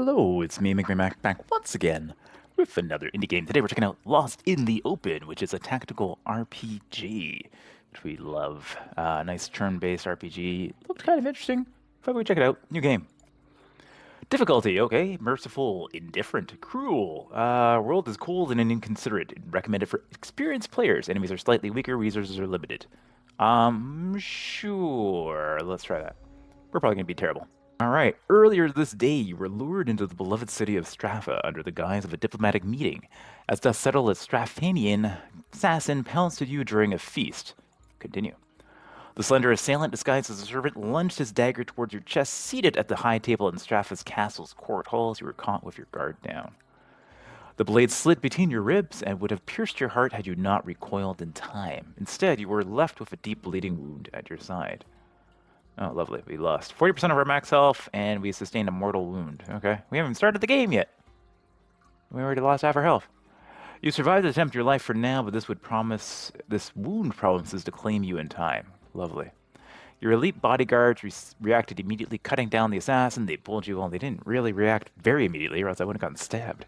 Hello, it's me, McMac, back once again with another indie game. Today we're checking out Lost in the Open, which is a tactical RPG, which we love. Nice turn-based RPG. Looked kind of interesting. Thought we'd check it out. New game. Difficulty, okay. Merciful, indifferent, cruel. World is cold and inconsiderate. Recommended for experienced players. Enemies are slightly weaker, resources are limited. Sure. Let's try that. We're probably gonna be terrible. All right. Earlier this day, you were lured into the beloved city of Strapha under the guise of a diplomatic meeting. As dust settled, a Straphanian assassin pounced at you during a feast. Continue. The slender assailant, disguised as a servant, lunged his dagger towards your chest. Seated at the high table in Strapha's castle's court halls, you were caught with your guard down. The blade slid between your ribs and would have pierced your heart had you not recoiled in time. Instead, you were left with a deep bleeding wound at your side. Oh, lovely. We lost 40% of our max health, and we sustained a mortal wound. Okay. We haven't even started the game yet. We already lost half our health. You survived the attempt of your life for now, but this wound promises to claim you in time. Lovely. Your elite bodyguards reacted immediately, cutting down the assassin. They pulled you, well, they didn't really react very immediately, or else I would have gotten stabbed.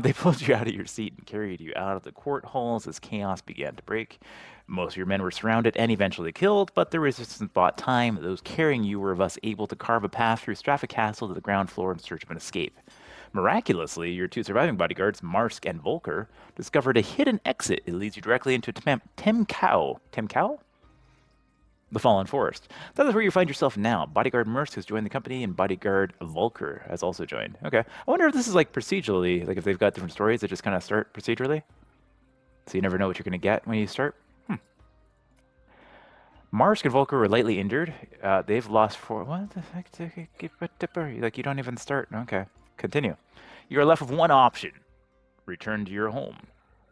They pulled you out of your seat and carried you out of the court halls as chaos began to break. Most of your men were surrounded and eventually killed, but the resistance bought time. Those carrying you were thus able to carve a path through Strapha Castle to the ground floor in search of an escape. Miraculously, your two surviving bodyguards, Marsk and Volker, discovered a hidden exit. It leads you directly into Temcow. Temcow? The Fallen Forest. That is where you find yourself now. Bodyguard Mersk has joined the company, and Bodyguard Volker has also joined. Okay. I wonder if this is like procedurally, like if they've got different stories that just kind of start procedurally. So you never know what you're going to get when you start. Marsk and Volker were lightly injured. They've lost four. What the heck? Like, you don't even start. Okay. Continue. You are left with one option. Return to your home.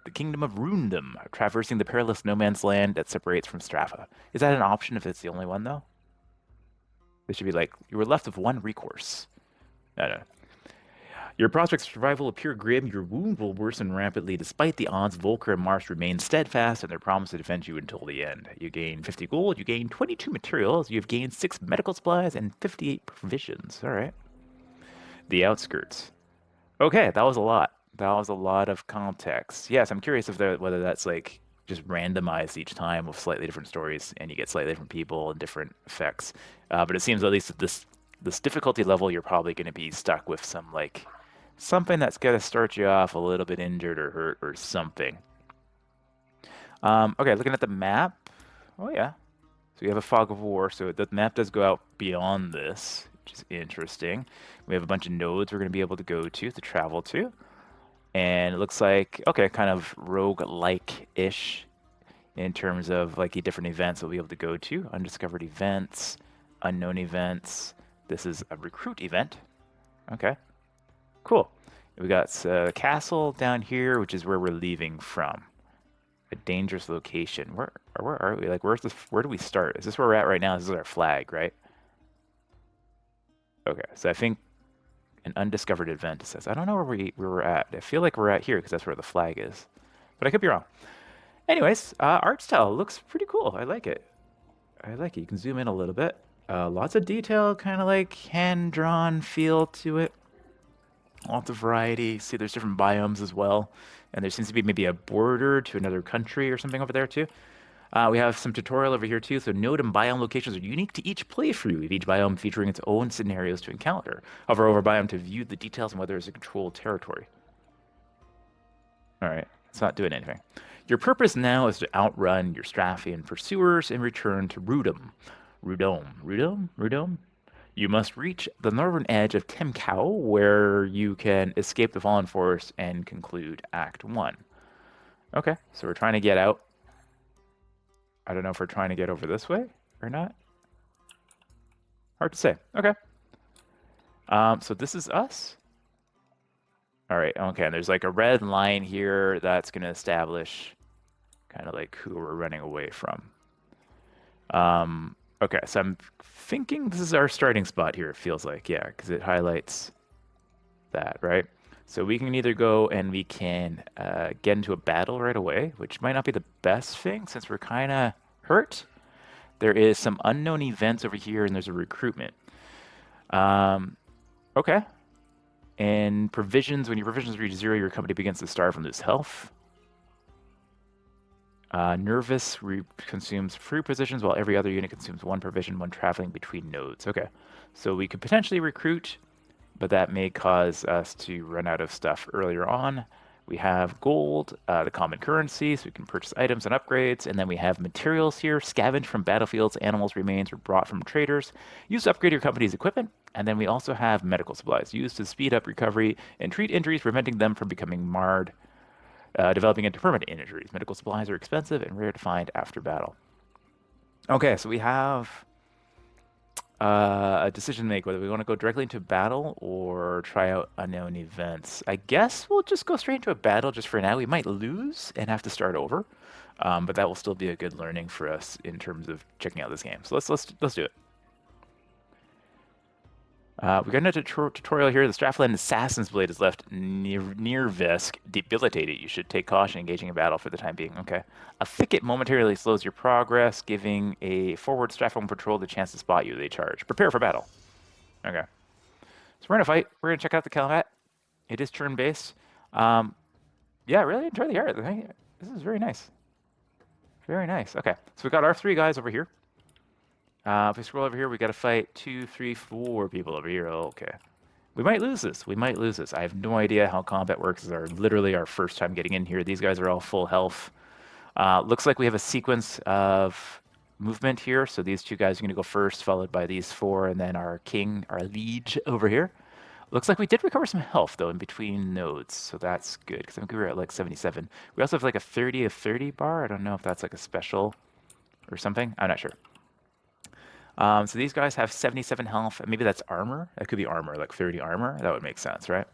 The kingdom of Rundum, traversing the perilous no man's land that separates from Strapha. Is that an option if it's the only one, though? It should be like, you were left with one recourse. No. Your prospects of survival appear grim. Your wound will worsen rapidly. Despite the odds, Volker and Marsh remain steadfast in their promise to defend you until the end. You gain 50 gold. You gain 22 materials. You have gained 6 medical supplies and 58 provisions. All right. The outskirts. Okay, that was a lot. That was a lot of context. Yes, I'm curious if whether that's like just randomized each time with slightly different stories, and you get slightly different people and different effects. But it seems at least at this difficulty level, you're probably going to be stuck with something that's going to start you off a little bit injured or hurt or something. Okay, looking at the map. Oh yeah, so you have a fog of war. So the map does go out beyond this, which is interesting. We have a bunch of nodes we're going to be able to go to travel to. And it looks like, okay, kind of roguelike-ish in terms of like the different events we'll be able to go to. Undiscovered events, unknown events. This is a recruit event. Okay, cool. We got a castle down here, which is where we're leaving from. A dangerous location. Where are we? Like, where do we start? Is this where we're at right now? This is our flag, right? Okay, so I think an undiscovered event, it says. I don't know where we're at. I feel like we're at here because that's where the flag is. But I could be wrong. Anyways, art style looks pretty cool. I like it. I like it. You can zoom in a little bit. Lots of detail, kind of like hand-drawn feel to it. Lots of variety. See, there's different biomes as well. And there seems to be maybe a border to another country or something over there too. We have some tutorial over here too. So node and biome locations are unique to each playthrough, with each biome featuring its own scenarios to encounter. Hover over biome to view the details and whether it's a controlled territory. All right, it's not doing anything. Your purpose now is to outrun your Strathian pursuers and return to Rudome. You must reach the northern edge of Temcow, where you can escape the Fallen Forest and conclude Act 1. Okay, so we're trying to get out. I don't know if we're trying to get over this way or not. Hard to say. Okay. So this is us. All right. Okay. And there's like a red line here that's going to establish kind of like who we're running away from. Okay. So I'm thinking this is our starting spot here. It feels like, yeah, because it highlights that, right? So we can either go and we can get into a battle right away, which might not be the best thing since we're kind of hurt. There is some unknown events over here, and there's a recruitment. Okay. And provisions, when your provisions reach 0, your company begins to starve and lose health. Nervous consumes 3 positions, while every other unit consumes 1 provision when traveling between nodes. Okay, so we could potentially recruit, but that may cause us to run out of stuff earlier on. We have gold, the common currency, so we can purchase items and upgrades. And then we have materials here, scavenged from battlefields, animals' remains, or brought from traders. Used to upgrade your company's equipment. And then we also have medical supplies, used to speed up recovery and treat injuries, preventing them from becoming marred, developing into permanent injuries. Medical supplies are expensive and rare to find after battle. Okay, so we have a decision to make whether we want to go directly into battle or try out unknown events. I guess we'll just go straight into a battle just for now. We might lose and have to start over, but that will still be a good learning for us in terms of checking out this game. So let's do it. We got another tutorial here. The Strathland Assassin's Blade is left near Visk. Debilitated. You should take caution engaging in battle for the time being. Okay. A thicket momentarily slows your progress, giving a forward Strathland patrol the chance to spot you. They charge. Prepare for battle. Okay. So we're going to fight. We're going to check out the Calumet. It is turn-based. Yeah, really enjoy the art. This is very nice. Very nice. Okay. So we got our 3 guys over here. If we scroll over here, we got to fight 2, 3, 4 people over here. Okay. We might lose this. We might lose this. I have no idea how combat works. This is literally our first time getting in here. These guys are all full health. Looks like we have a sequence of movement here. So these 2 guys are going to go first, followed by these 4, and then our king, our liege over here. Looks like we did recover some health, though, in between nodes. So that's good, because I think we were at like 77. We also have like a 30 of 30 bar. I don't know if that's like a special or something. I'm not sure. So these guys have 77 health. Maybe that's armor. That could be armor, like 30 armor. That would make sense, right?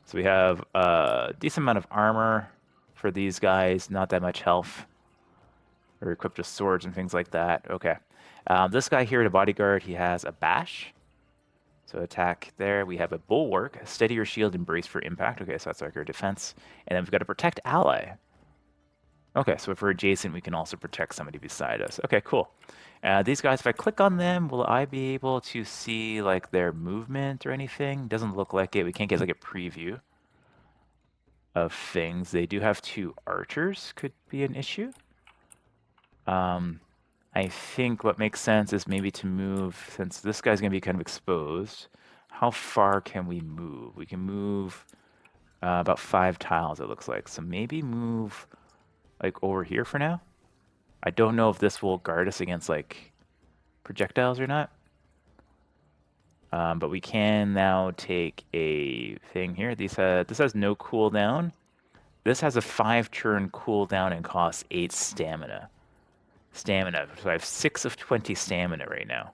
So we have a decent amount of armor for these guys. Not that much health. They're equipped with swords and things like that. Okay. This guy here, the bodyguard, he has a bash. So attack there. We have a bulwark. Steady your shield and brace for impact. Okay, so that's like our defense. And then we've got a protect ally. Okay, so if we're adjacent, we can also protect somebody beside us. Okay, cool. These guys, if I click on them, will I be able to see like their movement or anything? Doesn't look like it. We can't get like a preview of things. They do have 2 archers, could be an issue. I think what makes sense is maybe to move, since this guy's going to be kind of exposed, how far can we move? We can move about 5 tiles, it looks like. So maybe move like over here for now. I don't know if this will guard us against like projectiles or not. But we can now take a thing here. This has no cooldown. This has a 5-turn cooldown and costs 8 stamina. So I have 6 of 20 stamina right now.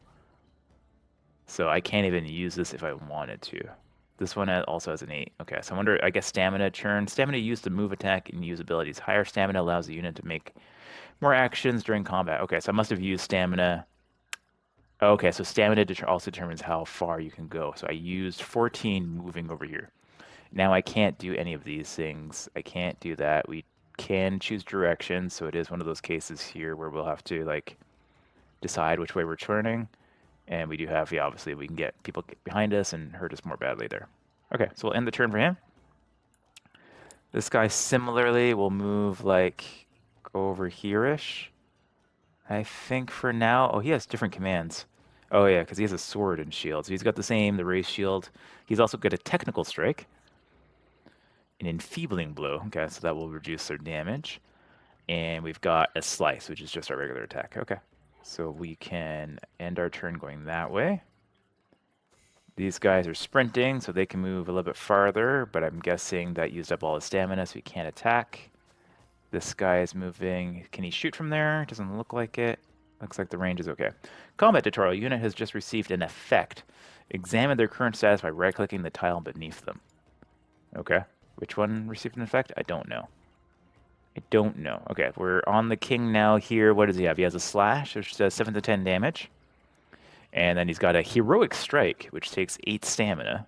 So I can't even use this if I wanted to. This one also has an 8. Okay, so I wonder, I guess stamina churn. Stamina used to move, attack, and use abilities. Higher stamina allows the unit to make more actions during combat. Okay, so I must have used stamina. Okay, so stamina also determines how far you can go. So I used 14 moving over here. Now I can't do any of these things. I can't do that. We can choose direction, so it is one of those cases here where we'll have to like decide which way we're turning. And we do have, yeah, obviously we can get people behind us and hurt us more badly there. Okay, so we'll end the turn for him. This guy similarly will move like over here-ish. I think for now. Oh, he has different commands. Oh yeah, because he has a sword and shield. So he's got the race shield. He's also got a technical strike. An enfeebling blow. Okay, so that will reduce their damage. And we've got a slice, which is just our regular attack. Okay. So we can end our turn going that way. These guys are sprinting, so they can move a little bit farther, but I'm guessing that used up all his stamina, so he can't attack. This guy is moving. Can he shoot from there? Doesn't look like it. Looks like the range is okay. Combat tutorial. Unit has just received an effect. Examine their current status by right-clicking the tile beneath them. Okay. Which one received an effect? I don't know. I don't know. Okay, we're on the king now here. What does he have? He has a slash, which does 7 to 10 damage. And then he's got a heroic strike, which takes 8 stamina.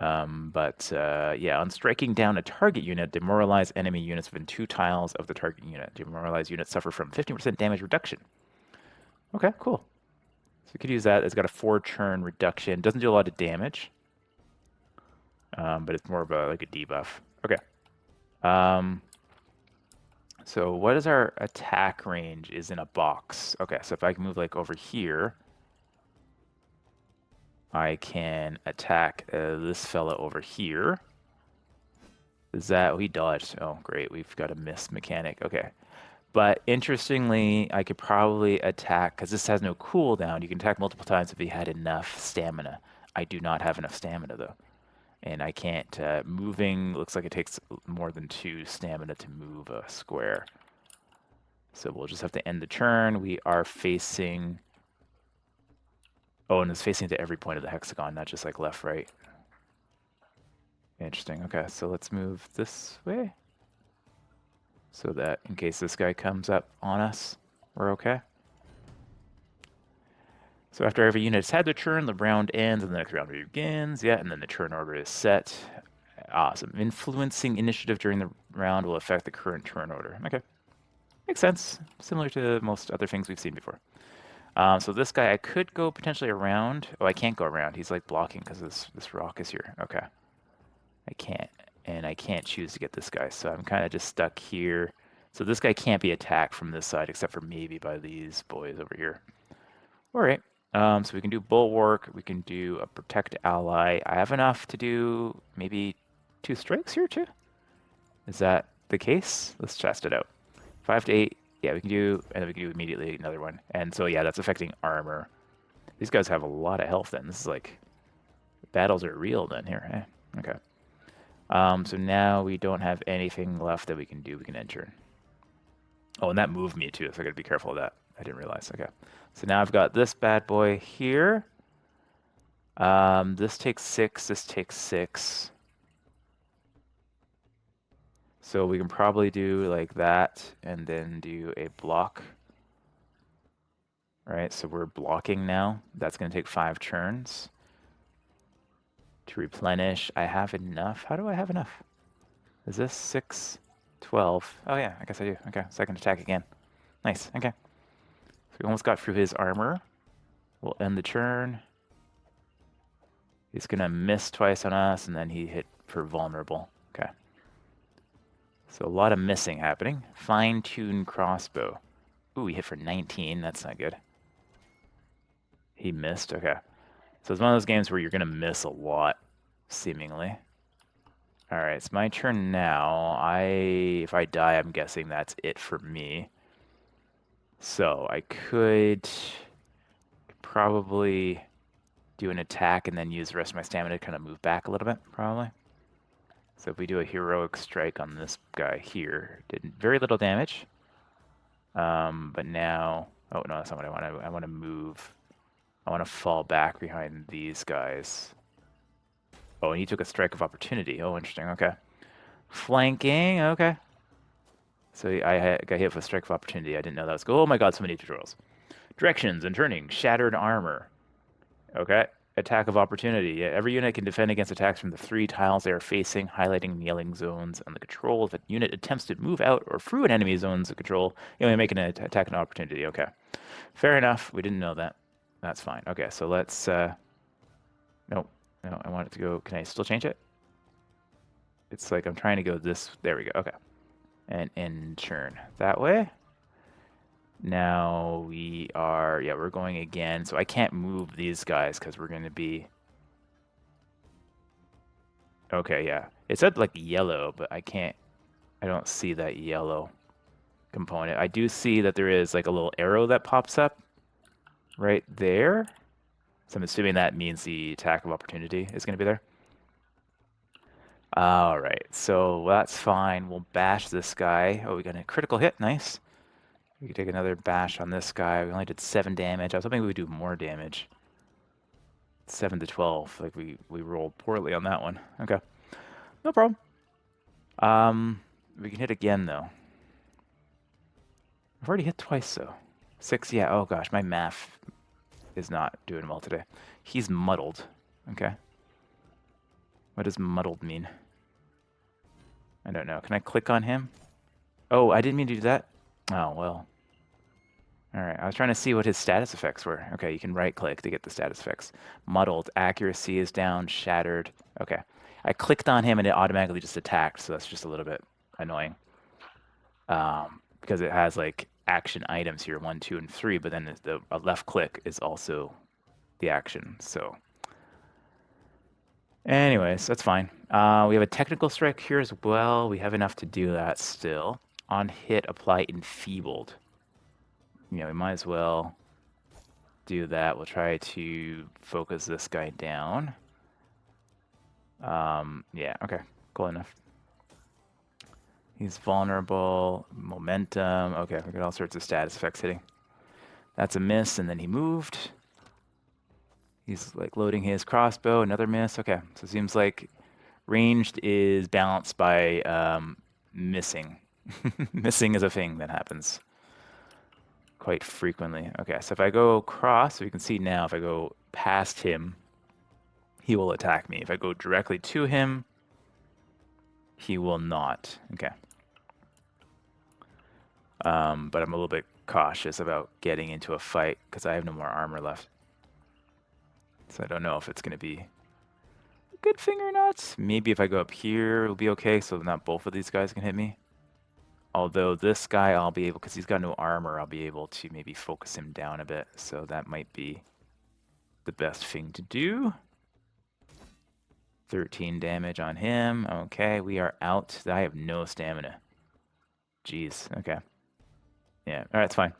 Yeah, on striking down a target unit, demoralize enemy units within 2 tiles of the target unit. Demoralized units suffer from 15% damage reduction. Okay, cool. So we could use that. It's got a 4-turn reduction. Doesn't do a lot of damage. but it's more of a like a debuff. Okay. So what is our attack range is in a box. Okay, so if I can move like over here, I can attack this fella over here. Is that, oh, he dodged. Oh, great. We've got a miss mechanic. Okay. But interestingly, I could probably attack, because this has no cooldown. You can attack multiple times if he had enough stamina. I do not have enough stamina, though. And I can't, moving, looks like it takes more than 2 stamina to move a square. So we'll just have to end the turn. We are facing, oh, and it's facing to every point of the hexagon, not just like left, right. Interesting. Okay, so let's move this way so that in case this guy comes up on us, we're okay. So after every unit has had their turn, the round ends and the next round begins. Yeah, and then the turn order is set. Awesome. Influencing initiative during the round will affect the current turn order. Okay. Makes sense. Similar to most other things we've seen before. So this guy, I could go potentially around. Oh, I can't go around. He's like blocking because this rock is here. Okay. I can't. And I can't choose to get this guy. So I'm kind of just stuck here. So this guy can't be attacked from this side except for maybe by these boys over here. All right. So we can do Bulwark. We can do a Protect Ally. I have enough to do maybe 2 strikes here too. Is that the case? Let's test it out. 5 to 8. Yeah, we can do, and then we can do immediately another one. And so yeah, that's affecting armor. These guys have a lot of health then. This is like, battles are real then here. Eh? Okay. So now we don't have anything left that we can do. We can enter. Oh, and that moved me too, so I gotta be careful of that. I didn't realize. Okay. So now I've got this bad boy here. This takes 6. This takes 6. So we can probably do like that and then do a block. All right, so we're blocking now. That's going to take 5 turns to replenish. I have enough. How do I have enough? Is this 6, 12? Oh yeah, I guess I do. Okay, second attack again. Nice, okay. So we almost got through his armor. We'll end the turn. He's going to miss twice on us, and then he hit for vulnerable. Okay. So a lot of missing happening. Fine-tune crossbow. Ooh, he hit for 19. That's not good. He missed. Okay. So it's one of those games where you're going to miss a lot, seemingly. All right, it's my turn now. If I die, I'm guessing that's it for me. So I could probably do an attack and then use the rest of my stamina to kind of move back a little bit, probably. So if we do a heroic strike on this guy here, did very little damage. But now, oh no, that's not what I want. I want to move. I want to fall back behind these guys. Oh, and he took a strike of opportunity. Oh, interesting. Okay. Flanking. Okay. So I got hit with a strike of opportunity. I didn't know that was. Oh my god, so many tutorials. Directions and turning. Shattered armor. Okay. Attack of opportunity. Yeah, every unit can defend against attacks from the 3 tiles they are facing, highlighting kneeling zones and the control. If a unit attempts to move out or through an enemy zone's control, you may make an attack an opportunity. Okay. Fair enough. We didn't know that. That's fine. Okay, so let's... Nope. No, I want it to go... Can I still change it? It's like I'm trying to go this... There we go. Okay. And end turn. That way. Now we are... Yeah, we're going again. So I can't move these guys because we're going to be... Okay, yeah. It said like yellow, but I can't... I don't see that yellow component. I do see that there is like a little arrow that pops up right there. So I'm assuming that means the attack of opportunity is going to be there. All right, so that's fine. We'll bash this guy. Oh, we got a critical hit. Nice. We can take another bash on this guy. We only did 7 damage. I was hoping we would do more damage. 7 to 12. Like we rolled poorly on that one. Okay, no problem. We can hit again though. I've already hit twice though. 6. Yeah. Oh gosh, my math is not doing well today. He's muddled. Okay. What does muddled mean? I don't know. Can I click on him? Oh, I didn't mean to do that. Oh, well. All right. I was trying to see what his status effects were. Okay, you can right click to get the status effects. Muddled. Accuracy is down. Shattered. Okay. I clicked on him and it automatically just attacked, so that's just a little bit annoying. Because it has like action items here, 1, 2, and 3, but then a left click is also the action. So, anyways, that's fine. We have a technical strike here as well. We have enough to do that still. On hit, apply enfeebled. We might as well do that. We'll try to focus this guy down. Yeah, okay, cool enough. He's vulnerable, momentum. Okay, we got all sorts of status effects hitting. That's a miss, and then he moved. He's like loading his crossbow, another miss. Okay, so it seems like ranged is balanced by missing. Missing is a thing that happens quite frequently. Okay, so if I go across, so you can see now, if I go past him, he will attack me. If I go directly to him, he will not. Okay. But I'm a little bit cautious about getting into a fight because I have no more armor left. So I don't know if it's going to be a good thing or not. Maybe if I go up here, it'll be okay, so not both of these guys can hit me. Although this guy, I'll be able, because he's got no armor, I'll be able to maybe focus him down a bit. So that might be the best thing to do. 13 damage on him. Okay, we are out. I have no stamina. Jeez, okay. Yeah, alright, it's fine.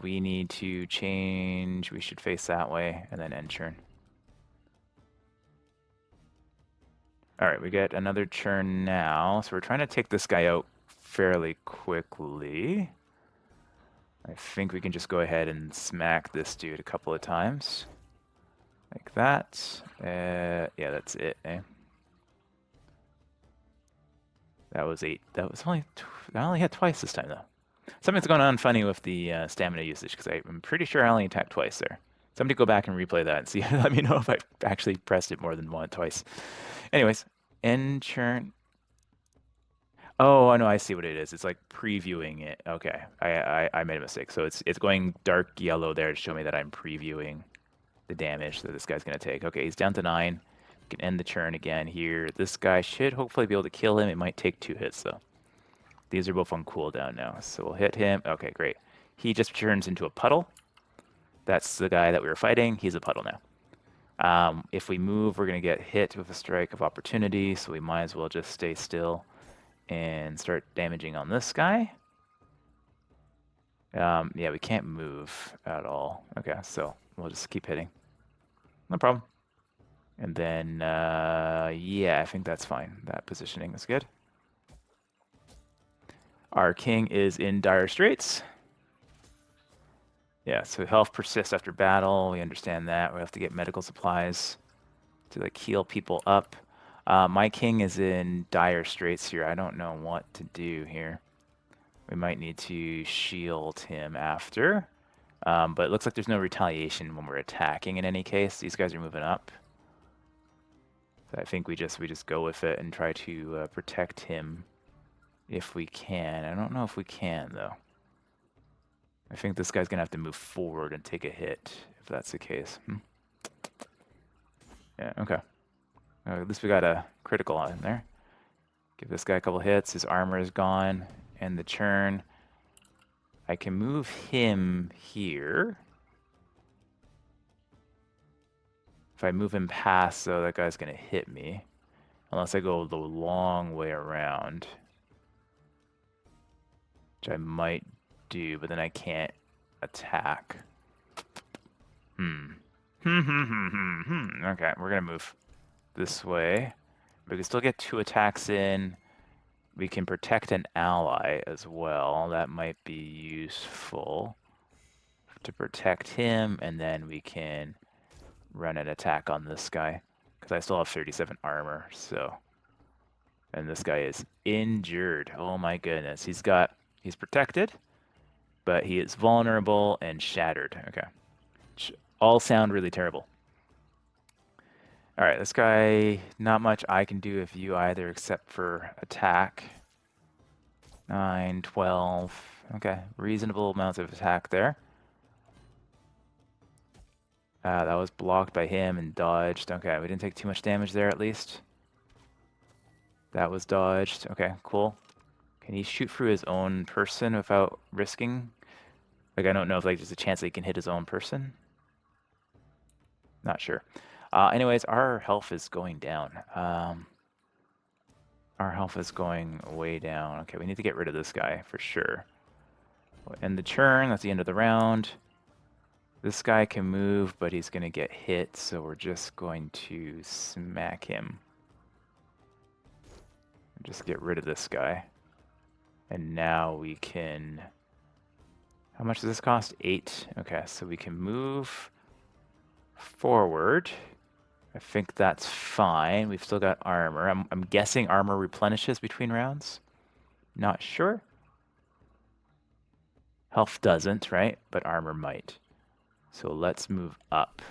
We need to change. We should face that way and then end churn. Alright, we get another churn now. So we're trying to take this guy out fairly quickly. I think we can just go ahead and smack this dude a couple of times. Like that. Yeah, that's it, eh? That was 8. That was only... I only hit twice this time, though. Something's going on funny with the stamina usage, because I'm pretty sure I only attacked twice there. Somebody go back and replay that and see. Let me know if I actually pressed it more than twice. Anyways, end churn. Oh, no, I see what it is. It's like previewing it. Okay, I made a mistake. So it's going dark yellow there to show me that I'm previewing the damage that this guy's going to take. Okay, he's down to 9. We can end the churn again here. This guy should hopefully be able to kill him. It might take 2 hits, though. These are both on cooldown now, so we'll hit him. Okay, great. He just turns into a puddle. That's the guy that we were fighting. He's a puddle now. If we move, we're going to get hit with a strike of opportunity, so we might as well just stay still and start damaging on this guy. Yeah, we can't move at all. Okay, so we'll just keep hitting. No problem. And then, yeah, I think that's fine. That positioning is good. Our king is in dire straits. Yeah, so health persists after battle. We understand that. We have to get medical supplies to like heal people up. My king is in dire straits here. I don't know what to do here. We might need to shield him after. But it looks like there's no retaliation when we're attacking in any case. These guys are moving up. So I think we just go with it and try to protect him if we can. I don't know if we can, though. I think this guy's going to have to move forward and take a hit, if that's the case. Yeah, okay. At least we got a critical on there. Give this guy a couple hits. His armor is gone. And the churn. I can move him here. If I move him past, though, that guy's going to hit me. Unless I go the long way around. Which I might do, but then I can't attack. Okay, we're gonna move this way. We can still get 2 attacks in. We can protect an ally as well. That might be useful to protect him, and then we can run an attack on this guy because I still have 37 armor. So, and this guy is injured. Oh my goodness, he's protected, but he is vulnerable and shattered. Okay. All sound really terrible. All right, this guy, not much I can do with you either except for attack. 9, 12. Okay, reasonable amounts of attack there. That was blocked by him and dodged. Okay, we didn't take too much damage there at least. That was dodged. Okay, cool. Can he shoot through his own person without risking? Like, I don't know if like there's a chance that he can hit his own person. Not sure. Anyways, our health is going down. Our health is going way down. Okay, we need to get rid of this guy for sure. We'll end the turn. That's the end of the round. This guy can move, but he's going to get hit, so we're just going to smack him. Just get rid of this guy. And now we can... How much does this cost? 8. Okay, so we can move forward. I think that's fine. We've still got armor. I'm guessing armor replenishes between rounds. Not sure. Health doesn't, right? But armor might. So let's move up.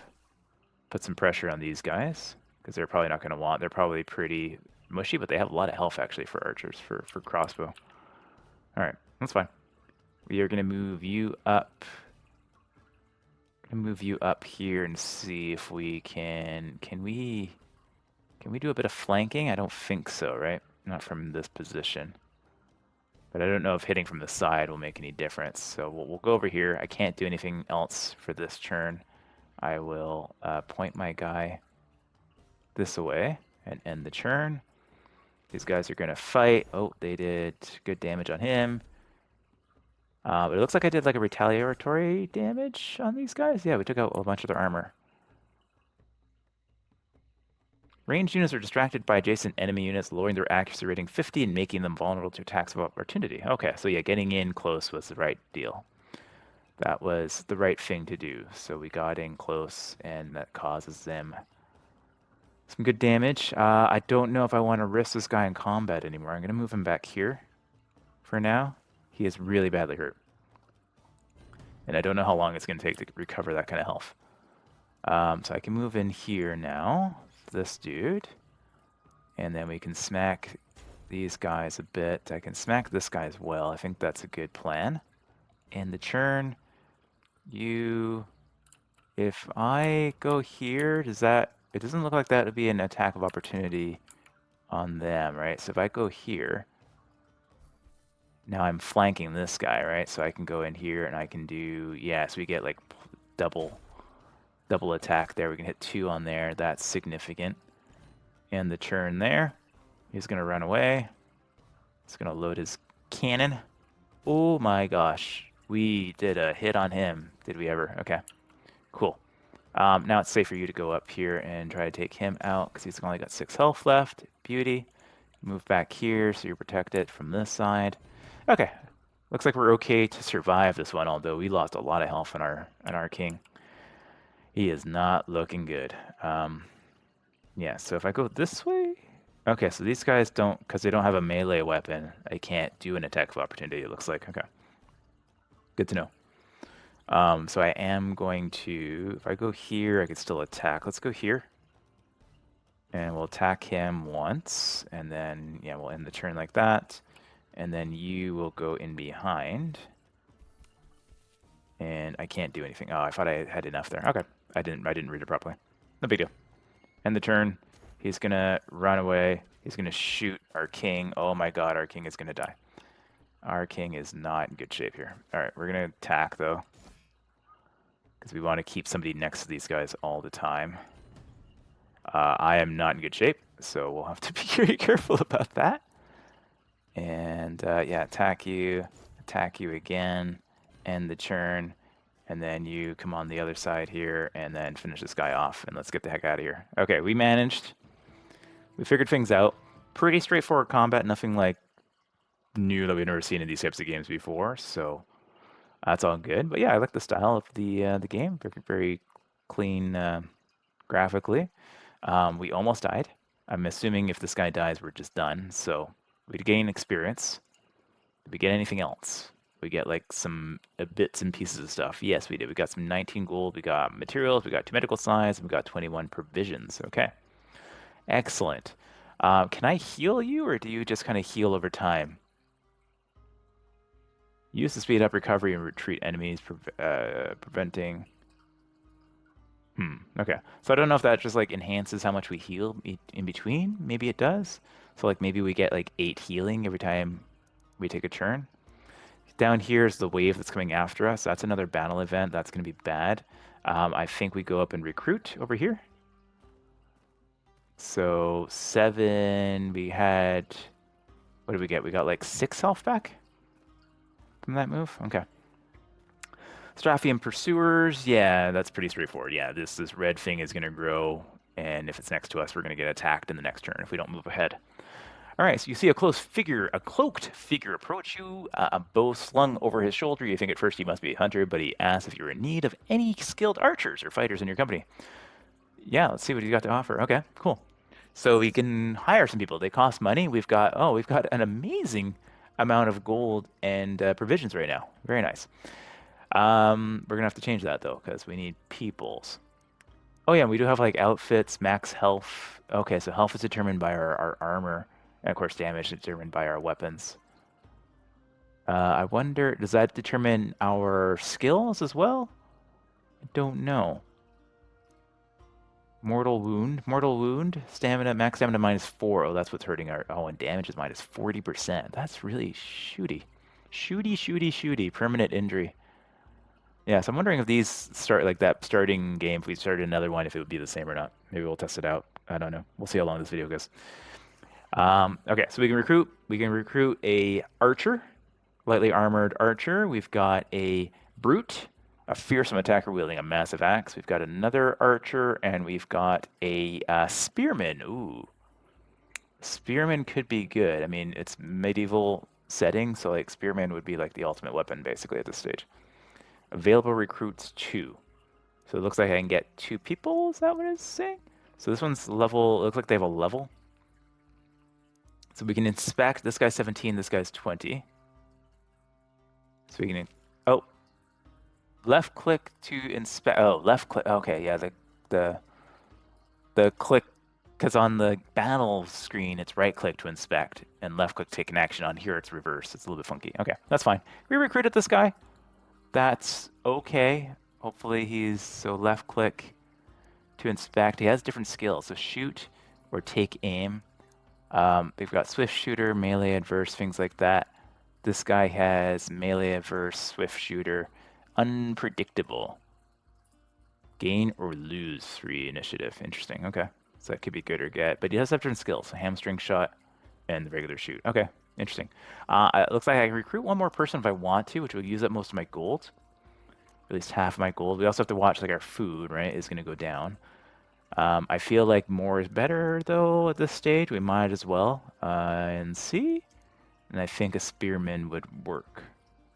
Put some pressure on these guys, because they're probably not going to want... They're probably pretty mushy, but they have a lot of health, actually, for archers, for crossbow. All right, that's fine. We are going to move you up. Move you up here and see if we can... Can we do a bit of flanking? I don't think so, right? Not from this position. But I don't know if hitting from the side will make any difference. So we'll go over here. I can't do anything else for this turn. I will point my guy this way and end the turn. These guys are going to fight. Oh, they did good damage on him. But it looks like I did like a retaliatory damage on these guys. Yeah, we took out a bunch of their armor. Ranged units are distracted by adjacent enemy units, lowering their accuracy rating 50 and making them vulnerable to attacks of opportunity. Okay, so yeah, getting in close was the right deal. That was the right thing to do. So we got in close, and that causes them some good damage. I don't know if I want to risk this guy in combat anymore. I'm going to move him back here for now. He is really badly hurt. And I don't know how long it's going to take to recover that kind of health. So I can move in here now, this dude. And then we can smack these guys a bit. I can smack this guy as well. I think that's a good plan. And the churn, if I go here, does that... It doesn't look like that would be an attack of opportunity on them, right? So if I go here, now I'm flanking this guy, right? So I can go in here and I can do... Yeah, so we get like double attack there. We can hit 2 on there. That's significant. And the churn there, he's going to run away. He's going to load his cannon. Oh my gosh. We did a hit on him. Did we ever? Okay. Cool. Now it's safe for you to go up here and try to take him out because he's only got 6 health left. Beauty. Move back here so you're protected from this side. Okay. Looks like we're okay to survive this one, although we lost a lot of health on our king. He is not looking good. Yeah, so if I go this way... Okay, so these guys don't... Because they don't have a melee weapon, I can't do an attack of opportunity, it looks like. Okay. Good to know. So I am going to... If I go here, I can still attack. Let's go here. And we'll attack him once. And then, yeah, we'll end the turn like that. And then you will go in behind. And I can't do anything. Oh, I thought I had enough there. Okay. I didn't read it properly. No big deal. End the turn. He's going to run away. He's going to shoot our king. Oh my god, our king is going to die. Our king is not in good shape here. All right, we're going to attack, though. Because we want to keep somebody next to these guys all the time. I am not in good shape, so we'll have to be very careful about that. And, yeah, attack you again. End the turn. And then you come on the other side here and then finish this guy off. And let's get the heck out of here. Okay, we managed. We figured things out. Pretty straightforward combat. Nothing like new that we've never seen in these types of games before. So that's all good. But yeah, I like the style of the game. Very, very clean graphically. We almost died. I'm assuming if this guy dies, we're just done. So we'd gain experience. Did we get anything else? We get like some bits and pieces of stuff. Yes, we did. We got some 19 gold. We got materials. We got 2 medical supplies. And we got 21 provisions. Okay. Excellent. Can I heal you, or do you just kind of heal over time? Use to speed up recovery and retreat enemies, preventing Okay. So I don't know if that just like enhances how much we heal in between. Maybe it does. So like maybe we get like 8 healing every time we take a turn. Down here is the wave that's coming after us. That's another battle event. That's going to be bad. I think we go up and recruit over here. So 7, we had, what did we get? We got like 6 health back from that move. Okay. Strathian Pursuers, yeah, that's pretty straightforward. Yeah, this red thing is going to grow, and if it's next to us, we're going to get attacked in the next turn if we don't move ahead. All right, so you see a cloaked figure approach you, a bow slung over his shoulder. You think at first he must be a hunter, but he asks if you're in need of any skilled archers or fighters in your company. Yeah, let's see what he's got to offer. Okay, cool. So we can hire some people. They cost money. We've got an amazing amount of gold and provisions right now. Very nice. We're gonna have to change that though, because we need peoples. Oh yeah, we do have like outfits, max health. Okay, so health is determined by our armor, and of course damage is determined by our weapons. I wonder, does that determine our skills as well? I don't know. Mortal wound, stamina, max stamina -4. Oh, that's what's hurting our. Oh, and damage is -40%. That's really shooty, shooty. Permanent injury. Yeah, so I'm wondering if these start like that starting game, if we started another one, if it would be the same or not. Maybe we'll test it out. I don't know. We'll see how long this video goes. Okay, so we can recruit. We can recruit a archer, lightly armored archer. We've got a brute, a fearsome attacker wielding a massive axe. We've got another archer, and we've got a spearman. Ooh, spearman could be good. I mean, it's medieval setting, so like spearman would be like the ultimate weapon basically at this stage. Available recruits 2. So it looks like I can get 2 people. Is that what it's saying? So this one's level. It looks like they have a level. So we can inspect. This guy's 17. This guy's 20. So we can. Oh, left click to inspect. Oh, left click. Okay, yeah. The click, because on the battle screen it's right click to inspect and left click to take an action. On here it's reverse. It's a little bit funky. Okay, that's fine. We recruited this guy. That's okay. Hopefully he's, so left click to inspect. He has different skills, so shoot or take aim. They've got swift shooter, melee adverse, things like that. This guy has melee adverse, swift shooter, unpredictable. Gain or lose 3 initiative. Interesting. Okay, so that could be good or get, but he does have different skills. So hamstring shot and the regular shoot. Okay, interesting. It looks like I can recruit one more person if I want to, which will use up most of my gold. At least half of my gold. We also have to watch like our food, right, is going to go down. I feel like more is better though at this stage. We might as well and see. And I think a spearman would work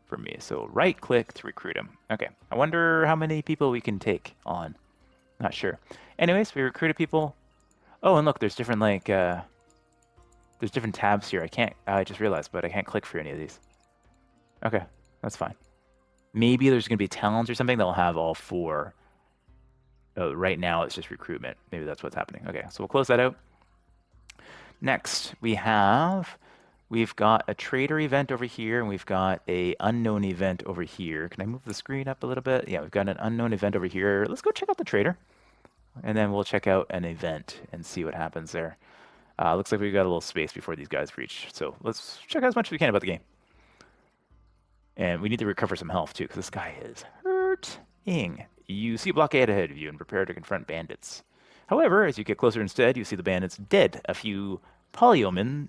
for me. So right click to recruit him. Okay. I wonder how many people we can take on. Not sure. Anyways, we recruited people. Oh, and look, there's different like there's different tabs here. I just realized, but I can't click for any of these. Okay, that's fine. Maybe there's going to be talents or something that'll have all 4. Right now it's just recruitment. Maybe that's what's happening. Okay, so we'll close that out. Next, we've got a trader event over here, and we've got a unknown event over here. Can I move the screen up a little bit? Yeah, we've got an unknown event over here. Let's go check out the trader, and then we'll check out an event and see what happens there. Looks like we've got a little space before these guys reach, so let's check out as much as we can about the game. And we need to recover some health too, because this guy is hurting. You see a blockade ahead of you and prepare to confront bandits. However, as you get closer instead, you see the bandits dead. A few Polyomians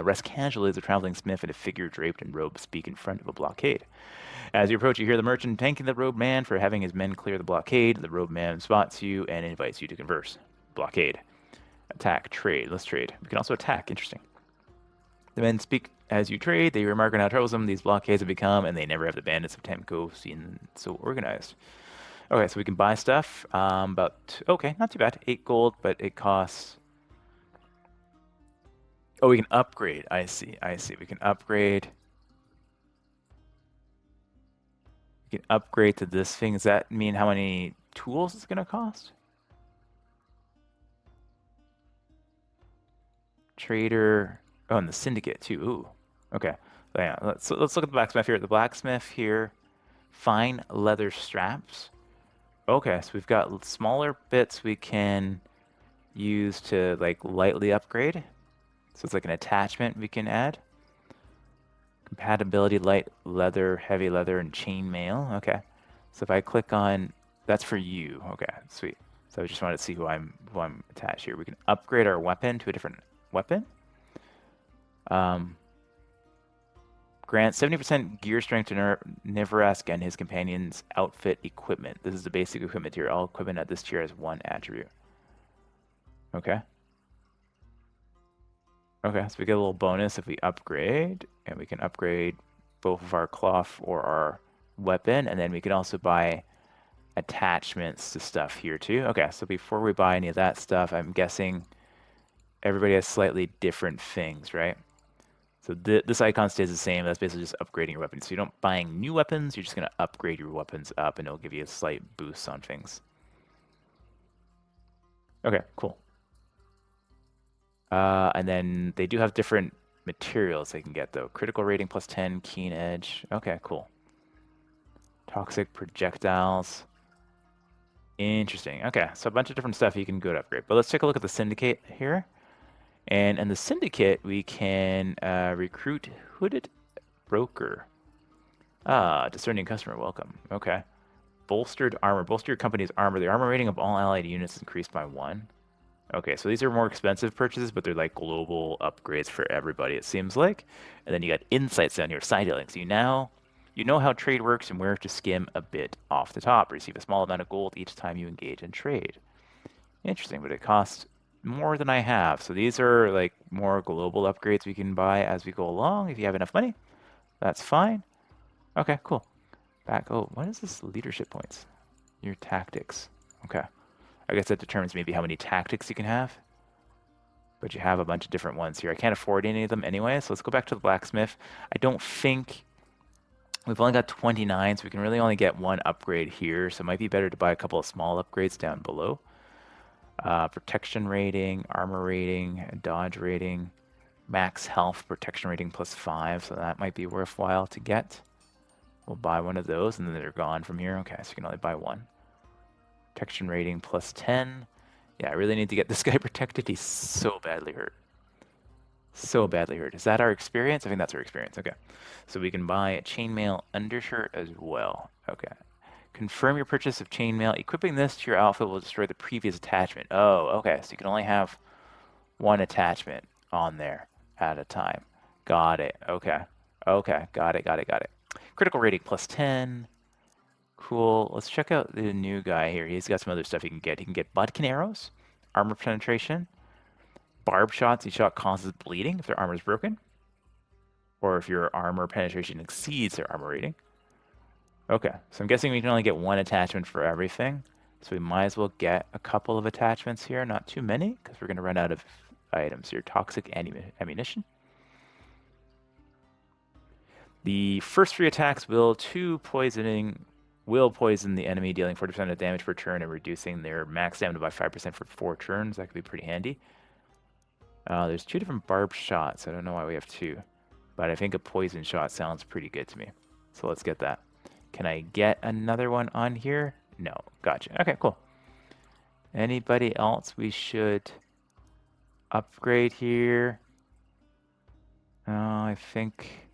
rest casually as a traveling smith and a figure draped in robes speak in front of a blockade. As you approach, you hear the merchant thanking the robed man for having his men clear the blockade. The robed man spots you and invites you to converse. Blockade. Attack. Trade. Let's trade. We can also attack. Interesting. The men speak as you trade. They remark on how troublesome these blockades have become, and they never have the bandits of Temco seen so organized. Okay, so we can buy stuff. Okay, not too bad. 8 gold, but it costs. Oh, we can upgrade. I see. We can upgrade. We can upgrade to this thing. Does that mean how many tools it's gonna cost? Trader. Oh, and the syndicate too. Ooh. Okay. So yeah, let's look at the blacksmith here. The blacksmith here, fine leather straps. Okay, so we've got smaller bits we can use to like lightly upgrade. So it's like an attachment we can add. Compatibility, light leather, heavy leather, and chainmail. Okay. So if I click on, that's for you. Okay, sweet. So I just wanted to see who I'm attached here. We can upgrade our weapon to a different weapon. Grant 70% gear strength to Nivarask and his companion's outfit equipment. This is the basic equipment tier. All equipment at this tier has one attribute. Okay. Okay, so we get a little bonus if we upgrade, and we can upgrade both of our cloth or our weapon, and then we can also buy attachments to stuff here too. Okay, so before we buy any of that stuff, I'm guessing everybody has slightly different things, right? So this icon stays the same. That's basically just upgrading your weapons. So you're not buying new weapons, you're just going to upgrade your weapons up, and it'll give you a slight boost on things. Okay, cool. And then they do have different materials they can get, though. Critical rating plus 10, keen edge. Okay, cool. Toxic projectiles. Interesting. Okay, so a bunch of different stuff you can go to upgrade. But let's take a look at the syndicate here. And in the syndicate, we can recruit hooded broker. Ah, discerning customer, welcome. Okay. Bolstered armor. Bolster your company's armor. The armor rating of all allied units is increased by 1. Okay, so these are more expensive purchases, but they're like global upgrades for everybody, it seems like. And then you got insights down here, side dealing. So you know how trade works and where to skim a bit off the top. Receive a small amount of gold each time you engage in trade. Interesting, but it costs more than I have. So these are like more global upgrades we can buy as we go along. If you have enough money, that's fine. Okay, cool. Back. Oh, what is this leadership points? Your tactics. Okay. I guess that determines maybe how many tactics you can have. But you have a bunch of different ones here. I can't afford any of them anyway, so let's go back to the blacksmith. I don't think... We've only got 29, so we can really only get one upgrade here, so it might be better to buy a couple of small upgrades down below. Protection rating, armor rating, dodge rating, max health, protection rating plus 5, so that might be worthwhile to get. We'll buy one of those, and then they're gone from here. Okay, so you can only buy one. Protection rating plus 10. Yeah, I really need to get this guy protected. He's so badly hurt. So badly hurt. Is that our experience? I think that's our experience. Okay. So we can buy a chainmail undershirt as well. Okay. Confirm your purchase of chainmail. Equipping this to your outfit will destroy the previous attachment. Oh, okay. So you can only have one attachment on there at a time. Got it. Okay. Okay. Got it. Got it. Got it. Critical rating plus 10. Cool. Let's check out the new guy here. He's got some other stuff he can get. He can get bodkin arrows, armor penetration, barb shots. Each shot causes bleeding if their armor is broken, or if your armor penetration exceeds their armor rating. Okay, so I'm guessing we can only get one attachment for everything. So we might as well get a couple of attachments here, not too many, because we're going to run out of items here. Toxic ammunition. The first 3 attacks will poison the enemy, dealing 40% of damage per turn and reducing their max damage by 5% for 4 turns. That could be pretty handy. There's 2 different barb shots. I don't know why we have 2, but I think a poison shot sounds pretty good to me. So let's get that. Can I get another one on here? No. Gotcha. Okay, cool. Anybody else we should upgrade here? I think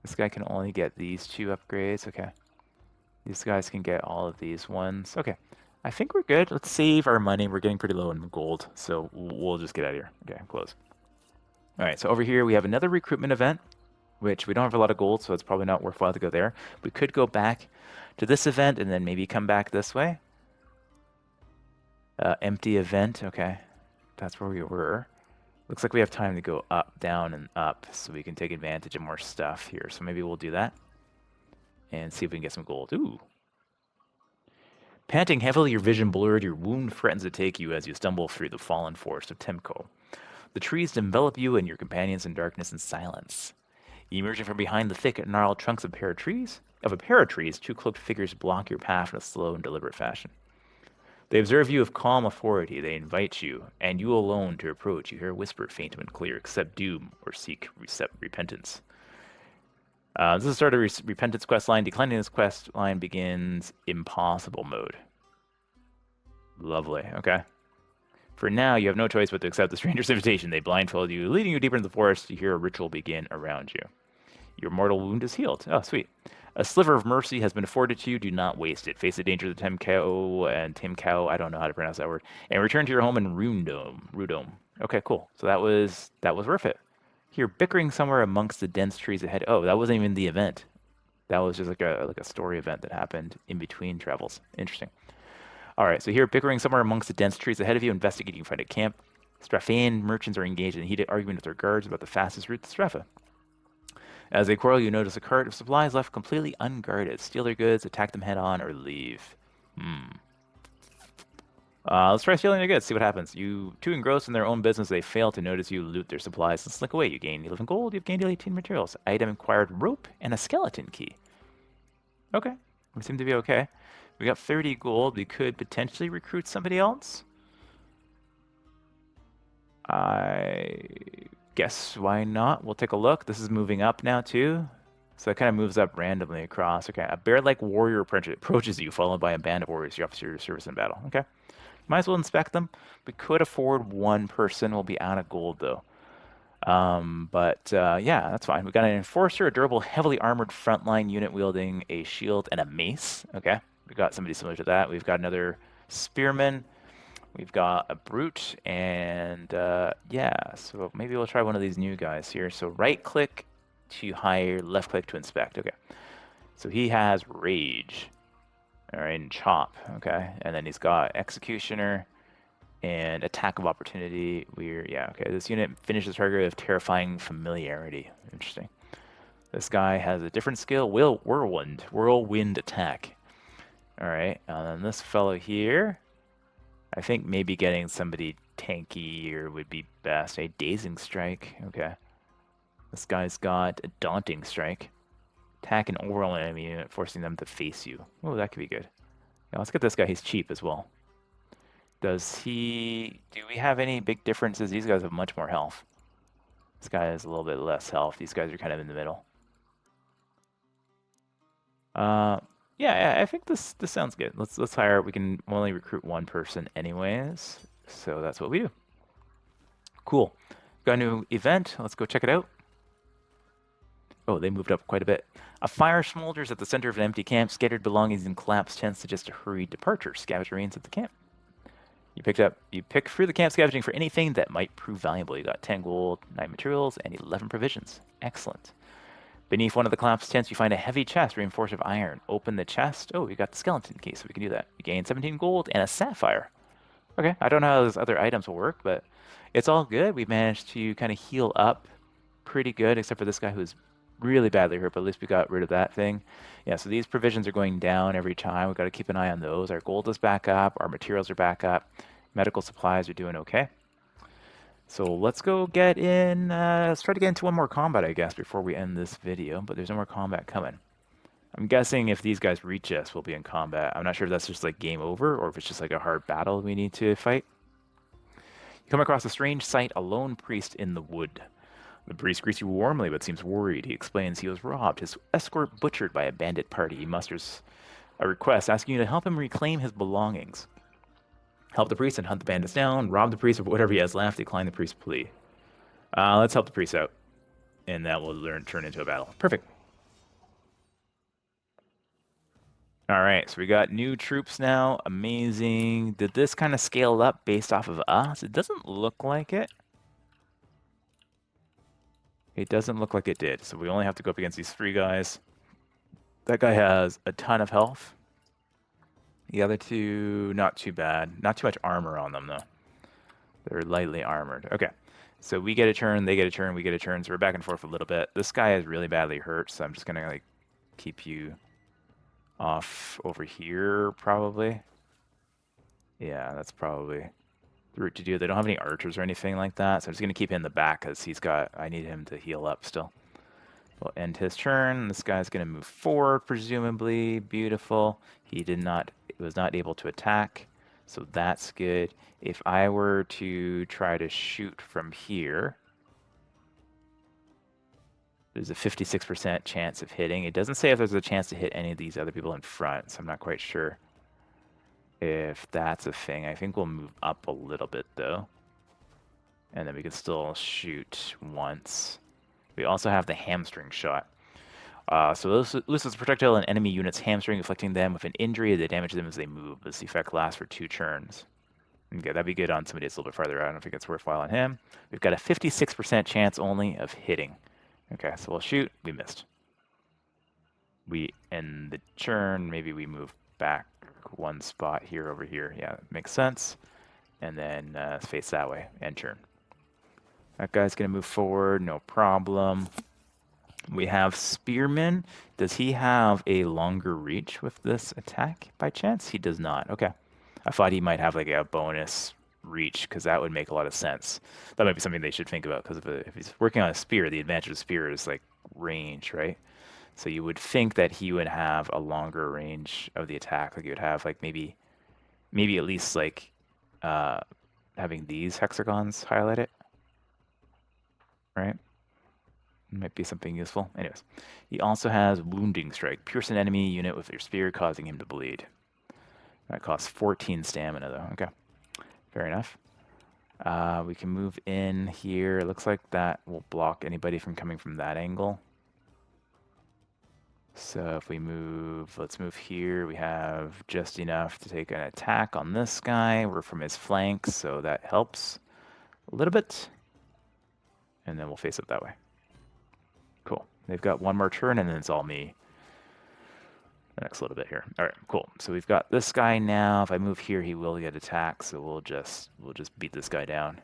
this guy can only get these 2 upgrades. Okay. These guys can get all of these ones. Okay. I think we're good. Let's save our money. We're getting pretty low in gold, so we'll just get out of here. Okay, close. All right, so over here we have another recruitment event, which we don't have a lot of gold, so it's probably not worthwhile to go there. We could go back to this event and then maybe come back this way. Empty event. Okay. That's where we were. Looks like we have time to go up, down, and up, so we can take advantage of more stuff here. So maybe we'll do that and see if we can get some gold. Ooh. Panting heavily, your vision blurred, your wound threatens to take you as you stumble through the fallen forest of Temco. The trees envelop you and your companions in darkness and silence. Emerging from behind the thick, gnarled trunks of a pair of trees, 2 cloaked figures block your path in a slow and deliberate fashion. They observe you with calm authority. They invite you, and you alone, to approach. You hear a whisper, faint and clear: accept doom or seek repentance. This is the start of Repentance quest line. Declining this quest line begins impossible mode. Lovely. Okay. For now, you have no choice but to accept the stranger's invitation. They blindfold you, leading you deeper into the forest. You hear a ritual begin around you. Your mortal wound is healed. Oh, sweet. A sliver of mercy has been afforded to you. Do not waste it. Face the dangers of Temco and Timcow. I don't know how to pronounce that word. And return to your home in Rudome. Okay, cool. So that was worth it. Here, bickering somewhere amongst the dense trees ahead. Oh, that wasn't even the event. That was just like a story event that happened in between travels. Interesting. All right, so here, bickering somewhere amongst the dense trees ahead of you, investigating, you find a camp. Straphan merchants are engaged in a heated argument with their guards about the fastest route to Strapha. As they quarrel, you notice a cart of supplies left completely unguarded. Steal their goods, attack them head on, or leave. Let's try stealing their goods, see what happens. You, too engrossed in their own business, they fail to notice you loot their supplies and slink away. You gain 11 gold, you've gained 18 materials. Item acquired rope and a skeleton key. Okay, we seem to be okay. We got 30 gold. We could potentially recruit somebody else. I guess why not? We'll take a look. This is moving up now too. So it kind of moves up randomly across. Okay, a bear-like warrior approaches you, followed by a band of warriors. You offer your service in battle. Okay, might as well inspect them. We could afford one person. We'll be out of gold though. But yeah, that's fine. We got an enforcer, a durable, heavily armored frontline unit wielding a shield and a mace. Okay, we got somebody similar to that. We've got another spearman. We've got a brute, and yeah, so maybe we'll try one of these new guys here. So right click to hire, left click to inspect. Okay, so he has rage, all right, and chop. Okay, and then he's got executioner and attack of opportunity. Yeah, okay. This unit finishes target with terrifying familiarity. Interesting. This guy has a different skill, whirlwind attack. All right, and then this fellow here. I think maybe getting somebody tankier would be best. A dazing strike. Okay. This guy's got a daunting strike. Attack an overall enemy unit, forcing them to face you. Oh, that could be good. Now let's get this guy. He's cheap as well. Do we have any big differences? These guys have much more health. This guy has a little bit less health. These guys are kind of in the middle. Yeah, I think this sounds good. Let's hire. We can only recruit one person anyways, so that's what we do. Cool. Got a new event. Let's go check it out. Oh, they moved up quite a bit. A fire smolders at the center of an empty camp. Scattered belongings and collapsed tents suggest a hurried departure. Scavenge remains at the camp. You pick through the camp scavenging for anything that might prove valuable. You got 10 gold, 9 materials, and 11 provisions. Excellent. Beneath one of the collapsed tents, you find a heavy chest reinforced with iron. Open the chest. Oh, we got the skeleton key, so we can do that. You gain 17 gold and a sapphire. Okay, I don't know how those other items will work, but it's all good. We managed to kind of heal up pretty good, except for this guy who's really badly hurt, but at least we got rid of that thing. Yeah, so these provisions are going down every time. We've got to keep an eye on those. Our gold is back up. Our materials are back up. Medical supplies are doing okay. So let's go get in, let's try to get into one more combat, I guess, before we end this video, but there's no more combat coming. I'm guessing if these guys reach us, we'll be in combat. I'm not sure if that's just like game over or if it's just like a hard battle we need to fight. You come across a strange sight, a lone priest in the wood. The priest greets you warmly but seems worried. He explains he was robbed, his escort butchered by a bandit party. He musters a request asking you to help him reclaim his belongings. Help the priest and hunt the bandits down. Rob the priest of whatever he has left. Decline the priest's plea. Let's help the priest out. And that will turn into a battle. Perfect. All right, so we got new troops now. Amazing. Did this kind of scale up based off of us? It doesn't look like it. It doesn't look like it did. So we only have to go up against these 3 guys. That guy has a ton of health. The other 2, not too bad. Not too much armor on them, though. They're lightly armored. Okay. So we get a turn, they get a turn, we get a turn. So we're back and forth a little bit. This guy is really badly hurt, so I'm just going to like keep you off over here, probably. Yeah, that's probably the route to do. They don't have any archers or anything like that, so I'm just going to keep him in the back because I need him to heal up still. We'll end his turn. This guy's going to move forward, presumably. Beautiful. He was not able to attack, so that's good. If I were to try to shoot from here, There's a 56% chance of hitting. It doesn't say if there's a chance to hit any of these other people in front, so I'm not quite sure if that's a thing. I think we'll move up a little bit, though. And then we can still shoot once. We also have the hamstring shot. So this loses projectile and enemy units hamstring, afflicting them with an injury that damages them as they move. This effect lasts for 2 turns. Okay, that'd be good on somebody that's a little bit farther out. I don't think it's worthwhile on him. We've got a 56% chance only of hitting. Okay, so we'll shoot. We missed. We end the turn. Maybe we move back one spot here over here. Yeah, that makes sense. And then face that way. End turn. That guy's going to move forward. No problem. We have Spearman. Does he have a longer reach with this attack by chance? He does not. Okay. I thought he might have like a bonus reach because that would make a lot of sense. That might be something they should think about because if he's working on a spear, the advantage of spear is like range, right? So you would think that he would have a longer range of the attack. Like you would have like maybe at least like having these hexagons highlight it, right? Might be something useful. Anyways, he also has Wounding Strike. Pierce an enemy unit with your spear, causing him to bleed. That costs 14 stamina, though. Okay, fair enough. We can move in here. It looks like that will block anybody from coming from that angle. So if we move, let's move here. We have just enough to take an attack on this guy. We're from his flank, so that helps a little bit. And then we'll face it that way. Cool. They've got one more turn, and then it's all me. The next little bit here. All right, cool. So we've got this guy now. If I move here, he will get attacked. So we'll just beat this guy down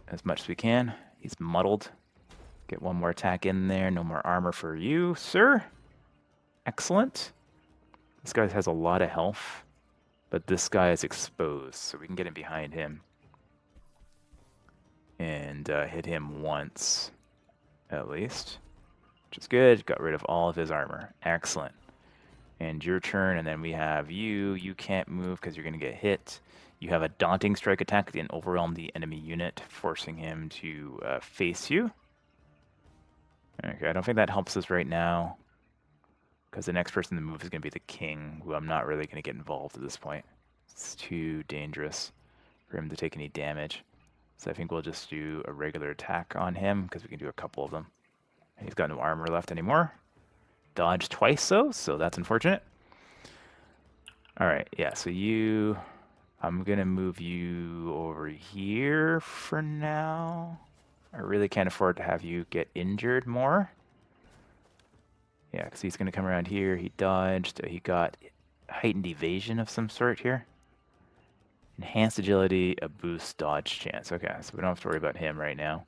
as much as we can. He's muddled. Get one more attack in there. No more armor for you, sir. Excellent. This guy has a lot of health, but this guy is exposed, so we can get in behind him and hit him once, at least, which is good. Got rid of all of his armor. Excellent. And your turn, and then we have you. You can't move because you're going to get hit. You have a Daunting Strike attack and overwhelm the enemy unit, forcing him to face you. Okay, I don't think that helps us right now, because the next person to move is going to be the king, who I'm not really going to get involved at this point. It's too dangerous for him to take any damage. So I think we'll just do a regular attack on him, because we can do a couple of them. He's got no armor left anymore. Dodge twice, though, so that's unfortunate. All right, yeah, so you... I'm going to move you over here for now. I really can't afford to have you get injured more. Yeah, because he's going to come around here. He dodged. He got heightened evasion of some sort here. Enhanced agility, a boost dodge chance. Okay, so we don't have to worry about him right now.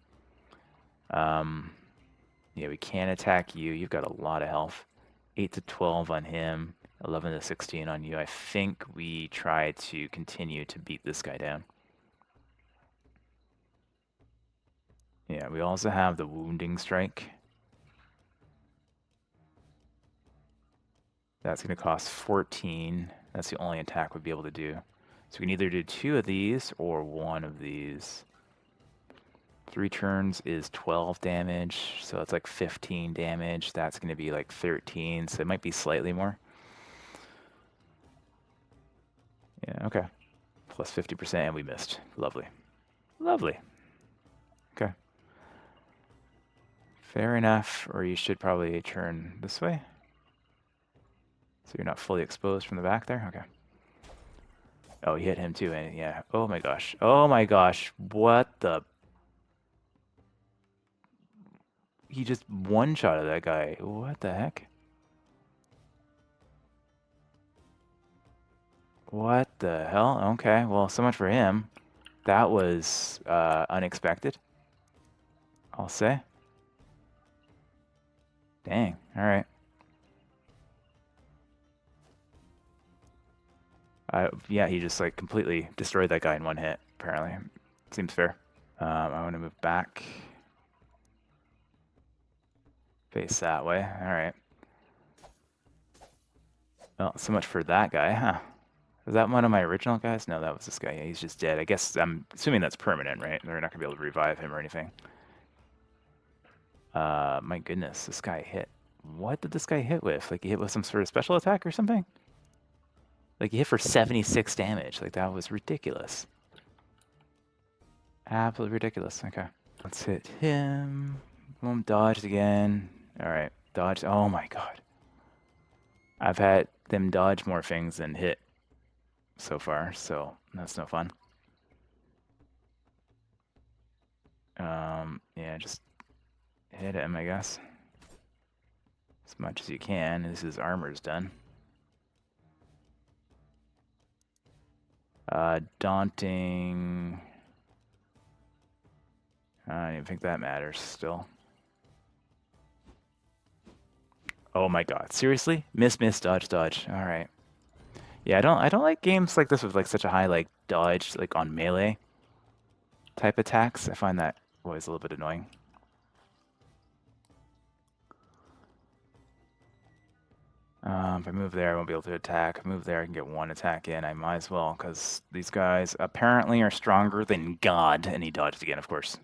Yeah, we can attack you. You've got a lot of health. 8 to 12 on him. 11 to 16 on you. I think we try to continue to beat this guy down. Yeah, we also have the Wounding Strike. That's going to cost 14. That's the only attack we'd be able to do. So we can either do 2 of these or 1 of these. 3 turns is 12 damage, so it's like 15 damage. That's going to be like 13, so it might be slightly more. Yeah, okay. Plus 50%, and we missed. Lovely. Lovely. Okay. Fair enough, or you should probably turn this way. So you're not fully exposed from the back there? Okay. Oh, he hit him too, and yeah. Oh my gosh. Oh my gosh. What the... He just one-shotted that guy. What the heck? What the hell? Okay, well, so much for him. That was unexpected, I'll say. Dang, all right. Yeah, he just like completely destroyed that guy in one hit, apparently. Seems fair. I want to move back. Face that way, all right. Well, so much for that guy, huh? Was that one of my original guys? No, that was this guy. Yeah, he's just dead. I guess I'm assuming that's permanent, right? They're not going to be able to revive him or anything. My goodness, this guy hit. What did this guy hit with? Like he hit with some sort of special attack or something? Like he hit for 76 damage. Like that was ridiculous. Absolutely ridiculous. Okay. Let's hit him. Boom, dodged again. Alright, dodged. Oh my god. I've had them dodge more things than hit so far, so that's no fun. Yeah, just hit him, I guess. As much as you can, as his armor's done. Daunting. I don't even think that matters still. Oh my god, seriously? Miss, dodge, dodge. Alright. Yeah, I don't like games like this with like such a high like dodge, like on melee type attacks. I find that always a little bit annoying. If I move there, I won't be able to attack. Move there, I can get one attack in. I might as well, because these guys apparently are stronger than God. And he dodged again, of course.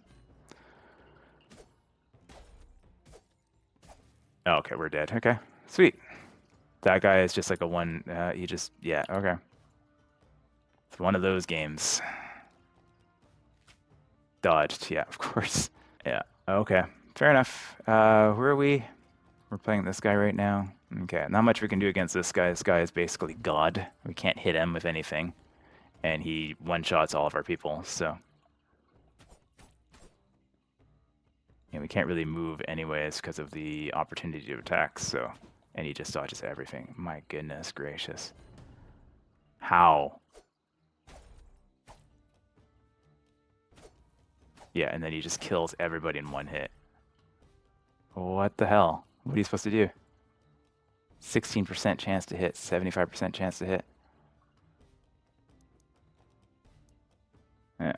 Oh, okay, we're dead. Okay, sweet. That guy is just like a one. He just, yeah, okay. It's one of those games. Dodged, yeah, of course. Yeah, okay, fair enough. Who are we? We're playing this guy right now. Okay, not much we can do against this guy. This guy is basically God. We can't hit him with anything. And he one-shots all of our people, so. And we can't really move anyways because of the opportunity to attack, so. And he just dodges everything. My goodness gracious. How? Yeah, and then he just kills everybody in one hit. What the hell? What are you supposed to do? 16% chance to hit, 75% chance to hit.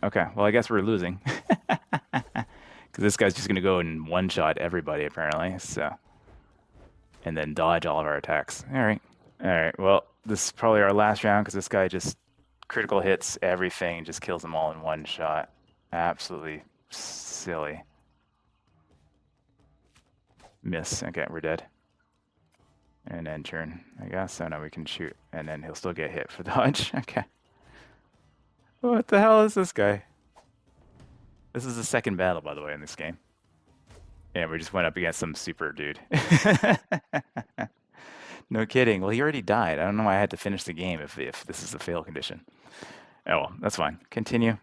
Okay, well, I guess we're losing. Because this guy's just going to go and one-shot everybody, apparently, so. And then dodge all of our attacks. All right. All right, well, this is probably our last round because this guy just critical hits everything and just kills them all in one shot. Absolutely silly. Miss. Okay, we're dead. And then turn, I guess. So now we can shoot. And then he'll still get hit for dodge. Okay. What the hell is this guy? This is the second battle, by the way, in this game. And we just went up against some super dude. No kidding. Well, he already died. I don't know why I had to finish the game if this is a fail condition. Oh, well, that's fine. Continue.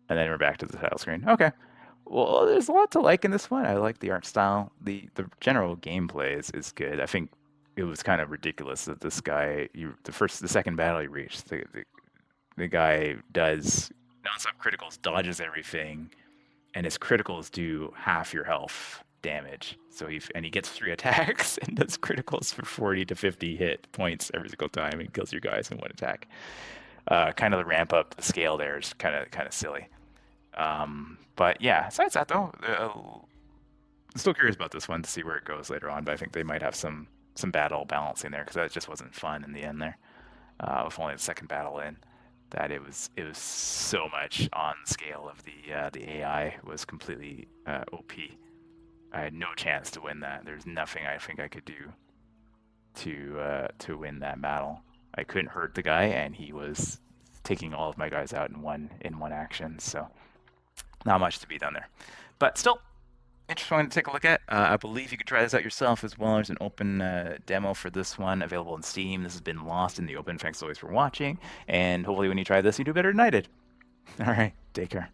And then we're back to the title screen. Okay. Well, there's a lot to like in this one. I like the art style. The general gameplay is good. I think it was kind of ridiculous that this guy, the second battle he reached, the guy does nonstop criticals, dodges everything, and his criticals do half your health damage. So he gets 3 attacks and does criticals for 40 to 50 hit points every single time and kills your guys in one attack. Kind of the ramp up the scale there is kind of silly. But yeah, besides that though, I'm still curious about this one to see where it goes later on. But I think they might have some battle balancing there because that just wasn't fun in the end there. With only the second battle in, that it was so much on the scale of the AI was completely OP. I had no chance to win that. There's nothing I think I could do to win that battle. I couldn't hurt the guy, and he was taking all of my guys out in one action. So not much to be done there, but still interesting to take a look at. I believe you could try this out yourself as well. There's an open demo for this one available in Steam. This has been Lost in the Open. Thanks always for watching, and hopefully when you try this, you do better than I did. All right, take care.